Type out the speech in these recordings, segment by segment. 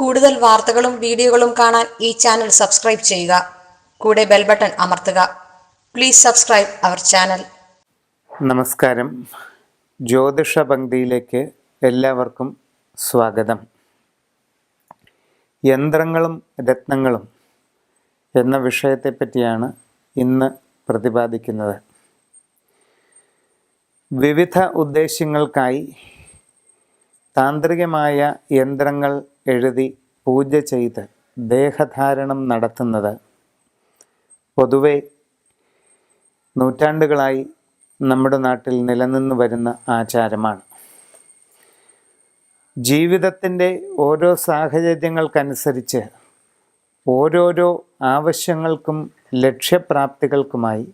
കൂടുതൽ വാർത്തകളും വീഡിയോകളും കാണാൻ ഈ ചാനൽ സബ്സ്ക്രൈബ് ചെയ്യുക. കൂടെ ബെൽ ബട്ടൺ അമർത്തുക. Please subscribe our channel. നമസ്കാരം. ജ്യോതിഷ പങ്ക്തിയിലേക്ക് എല്ലാവർക്കും സ്വാഗതം. യന്ത്രങ്ങളും രത്നങ്ങളും എന്ന വിഷയത്തെപ്പറ്റിയാണ് ഇന്ന് പ്രതിപാദിക്കുന്നത്. വിവിധ ഉദ്ദേശ്യങ്ങൾക്കായി താന്ത്രികമായ യന്ത്രങ്ങൾ എഴുതി പൂജ ചെയ്ത് ദേഹധാരണം നടത്തുന്നത് പൊതുവെ നൂറ്റാണ്ടുകളായി നമ്മുടെ നാട്ടിൽ നിലനിന്നു വരുന്ന ആചാരമാണ്. ജീവിതത്തിൻ്റെ ഓരോ സാഹചര്യങ്ങൾക്കനുസരിച്ച് ഓരോരോ ആവശ്യങ്ങൾക്കും ലക്ഷ്യപ്രാപ്തികൾക്കുമായി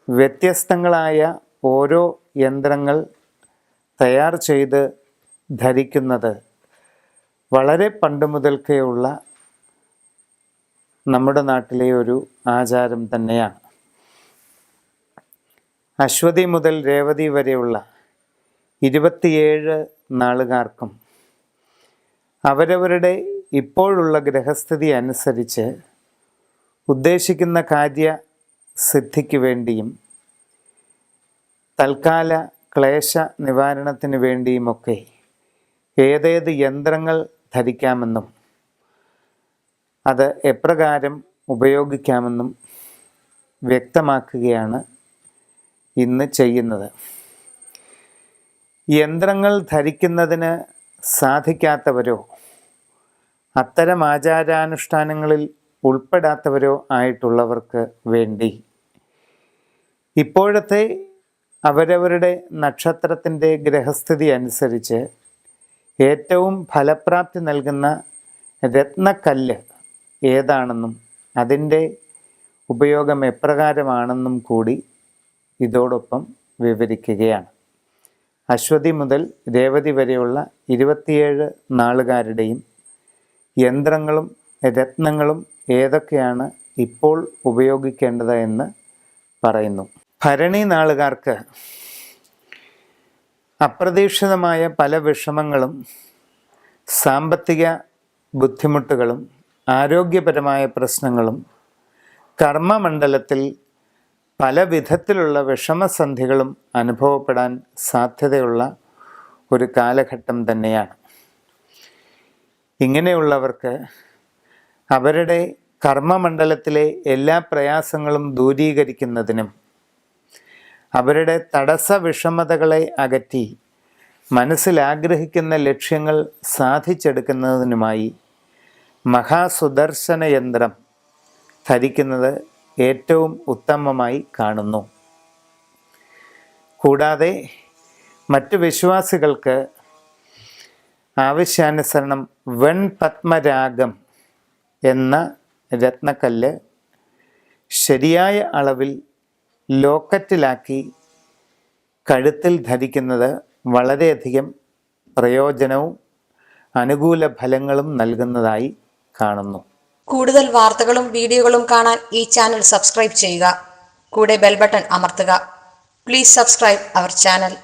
വ്യത്യസ്തങ്ങളായ ഓരോ യന്ത്രങ്ങൾ തയ്യാർ ചെയ്ത് ധരിക്കുന്നത് വളരെ പണ്ട് മുതൽക്കേയുള്ള നമ്മുടെ നാട്ടിലെ ഒരു ആചാരം തന്നെയാണ്. അശ്വതി മുതൽ രേവതി വരെയുള്ള 27 നാളുകാർക്കും അവരവരുടെ ഇപ്പോഴുള്ള ഗ്രഹസ്ഥിതി അനുസരിച്ച് ഉദ്ദേശിക്കുന്ന കാര്യസിദ്ധിക്ക് വേണ്ടിയും തൽക്കാല ക്ലേശ നിവാരണത്തിന് വേണ്ടിയുമൊക്കെ ഏതേത് യന്ത്രങ്ങൾ ധരിക്കാമെന്നും അത് എപ്രകാരം ഉപയോഗിക്കാമെന്നും വ്യക്തമാക്കുകയാണ് ഇന്ന് ചെയ്യുന്നത്. യന്ത്രങ്ങൾ ധരിക്കുന്നതിന് സാധിക്കാത്തവരോ അത്തരം ആചാരാനുഷ്ഠാനങ്ങളിൽ ഉൾപ്പെടാത്തവരോ ആയിട്ടുള്ളവർക്ക് വേണ്ടി ഇപ്പോഴത്തെ അവരവരുടെ നക്ഷത്രത്തിൻ്റെ ഗ്രഹസ്ഥിതി അനുസരിച്ച് ഏറ്റവും ഫലപ്രാപ്തി നൽകുന്ന രത്നക്കല്ല് ഏതാണെന്നും അതിൻ്റെ ഉപയോഗം എപ്രകാരമാണെന്നും കൂടി ഇതോടൊപ്പം വിവരിക്കുകയാണ്. അശ്വതി മുതൽ രേവതി വരെയുള്ള 27 നാളുകാരുടെയും യന്ത്രങ്ങളും രത്നങ്ങളും ഏതൊക്കെയാണ് ഇപ്പോൾ ഉപയോഗിക്കേണ്ടത് എന്ന് പറയുന്നു. ഭരണി നാളുകാർക്ക് അപ്രതീക്ഷിതമായ പല വിഷമങ്ങളും സാമ്പത്തിക ബുദ്ധിമുട്ടുകളും ആരോഗ്യപരമായ പ്രശ്നങ്ങളും കർമ്മമണ്ഡലത്തിൽ പല വിധത്തിലുള്ള വിഷമസന്ധികളും അനുഭവപ്പെടാൻ സാധ്യതയുള്ള ഒരു കാലഘട്ടം തന്നെയാണ്. ഇങ്ങനെയുള്ളവർക്ക് അവരുടെ കർമ്മമണ്ഡലത്തിലെ എല്ലാ പ്രയാസങ്ങളും ദൂരീകരിക്കുന്നതിനും അവരുടെ തടസ്സ വിഷമതകളെ അകറ്റി മനസ്സിൽ ആഗ്രഹിക്കുന്ന ലക്ഷ്യങ്ങൾ സാധിച്ചെടുക്കുന്നതിനുമായി മഹാസുദർശന യന്ത്രം ധരിക്കുന്നത് ഏറ്റവും ഉത്തമമായി കാണുന്നു. കൂടാതെ മറ്റു വിശ്വാസികൾക്ക് ആവശ്യാനുസരണം വെൺപത്മരാഗം എന്ന രത്നക്കല്ല് ശരിയായ അളവിൽ ലോക്കറ്റിലാക്കി കഴുത്തിൽ ധരിക്കുന്നത് വളരെയധികം പ്രയോജനവും അനുകൂല ഫലങ്ങളും നൽകുന്നതായി കാണുന്നു. കൂടുതൽ വാർത്തകളും വീഡിയോകളും കാണാൻ ഈ ചാനൽ സബ്സ്ക്രൈബ് ചെയ്യുക. കൂടെ ബെൽ ബട്ടൺ അമർത്തുക. Please subscribe our channel.